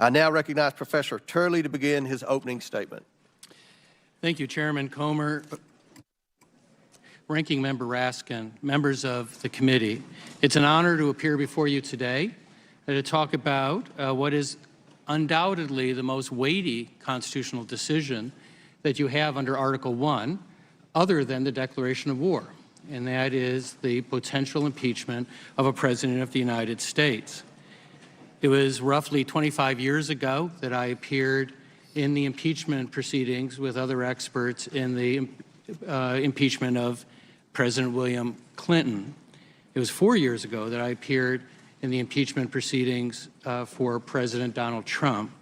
I now recognize Professor Turley to begin his opening statement. Thank you, Chairman Comer, Ranking Member Raskin, members of the committee. It's an honor to appear before you today to talk about what is undoubtedly the most weighty constitutional decision that you have under Article 1, other than the declaration of war, and that is the potential impeachment of a President of the United States. It was roughly 25 years ago that I appeared in the impeachment proceedings with other experts in the impeachment of President William Clinton. It was 4 years ago that I appeared in the impeachment proceedings for President Donald Trump.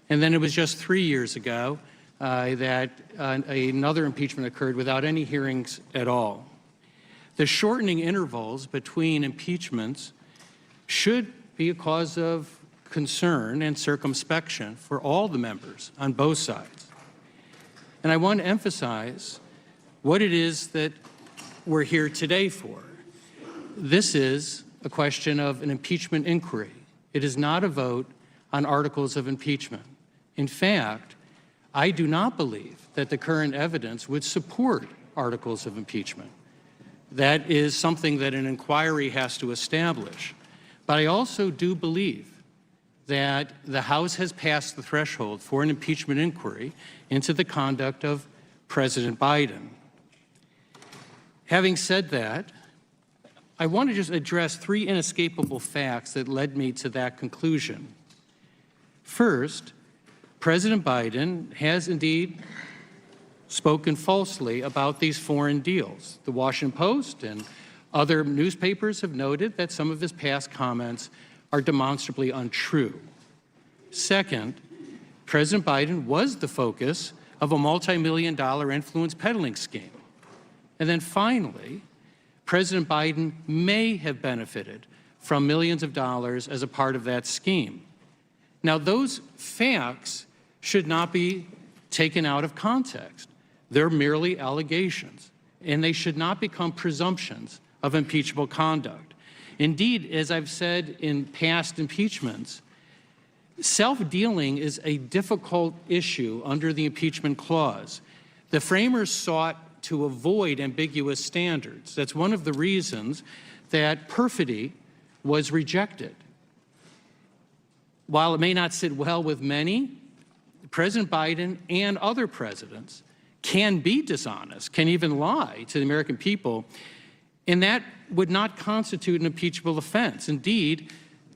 And then it was just 3 years ago that another impeachment occurred without any hearings at all. The shortening intervals between impeachments should be a cause of concern and circumspection for all the members on both sides. And I want to emphasize what it is that we're here today for. This is a question of an impeachment inquiry. It is not a vote on articles of impeachment. In fact, I do not believe that the current evidence would support articles of impeachment. That is something that an inquiry has to establish. But I also do believe that the House has passed the threshold for an impeachment inquiry into the conduct of President Biden. Having said that, I want to just address three inescapable facts that led me to that conclusion. First, President Biden has indeed spoken falsely about these foreign deals. The Washington Post and other newspapers have noted that some of his past comments are demonstrably untrue. Second, President Biden was the focus of a multi-million-dollar influence peddling scheme. And then finally, President Biden may have benefited from millions of dollars as a part of that scheme. Now, those facts should not be taken out of context. They're merely allegations, and they should not become presumptions of impeachable conduct. Indeed, as I've said in past impeachments, self-dealing is a difficult issue under the impeachment clause. The framers sought to avoid ambiguous standards. That's one of the reasons that perfidy was rejected. While it may not sit well with many, President Biden and other presidents can be dishonest, can even lie to the American people, and that would not constitute an impeachable offense. Indeed,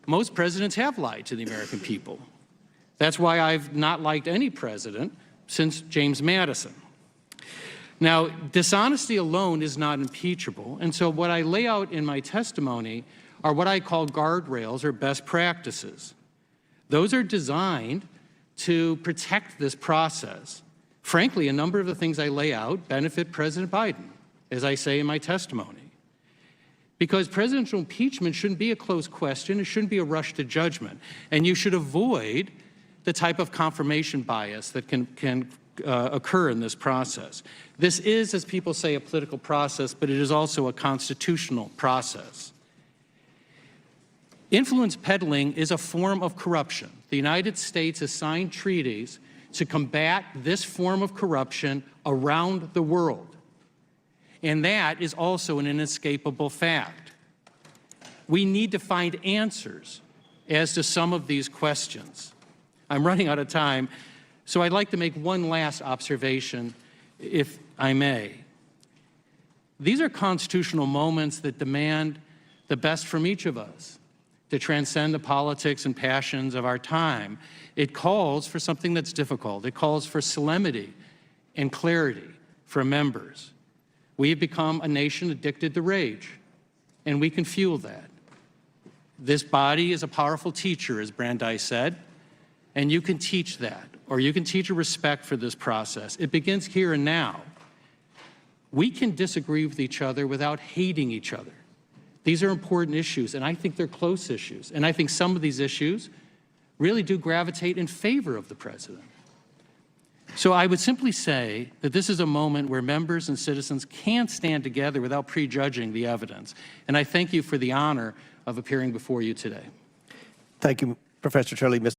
most presidents have lied to the American people. That's why I've not liked any president since James Madison. Now, dishonesty alone is not impeachable, and so what I lay out in my testimony are what I call guardrails or best practices. Those are designed to protect this process. Frankly, a number of the things I lay out benefit President Biden, as I say in my testimony. Because presidential impeachment shouldn't be a closed question, it shouldn't be a rush to judgment, and you should avoid the type of confirmation bias that can occur in this process. This is, as people say, a political process, but it is also a constitutional process. Influence peddling is a form of corruption. The United States has signed treaties to combat this form of corruption around the world. And that is also an inescapable fact. We need to find answers as to some of these questions. I'm running out of time, so I'd like to make one last observation, if I may. These are constitutional moments that demand the best from each of us to transcend the politics and passions of our time. It calls for something that's difficult. It calls for solemnity and clarity for members. We have become a nation addicted to rage, and we can fuel that. This body is a powerful teacher, as Brandeis said, and you can teach that, or you can teach a respect for this process. It begins here and now. We can disagree with each other without hating each other. These are important issues, and I think they're close issues. And I think some of these issues really do gravitate in favor of the president. So I would simply say that this is a moment where members and citizens can stand together without prejudging the evidence. And I thank you for the honor of appearing before you today. Thank you, Professor Turley. Ms.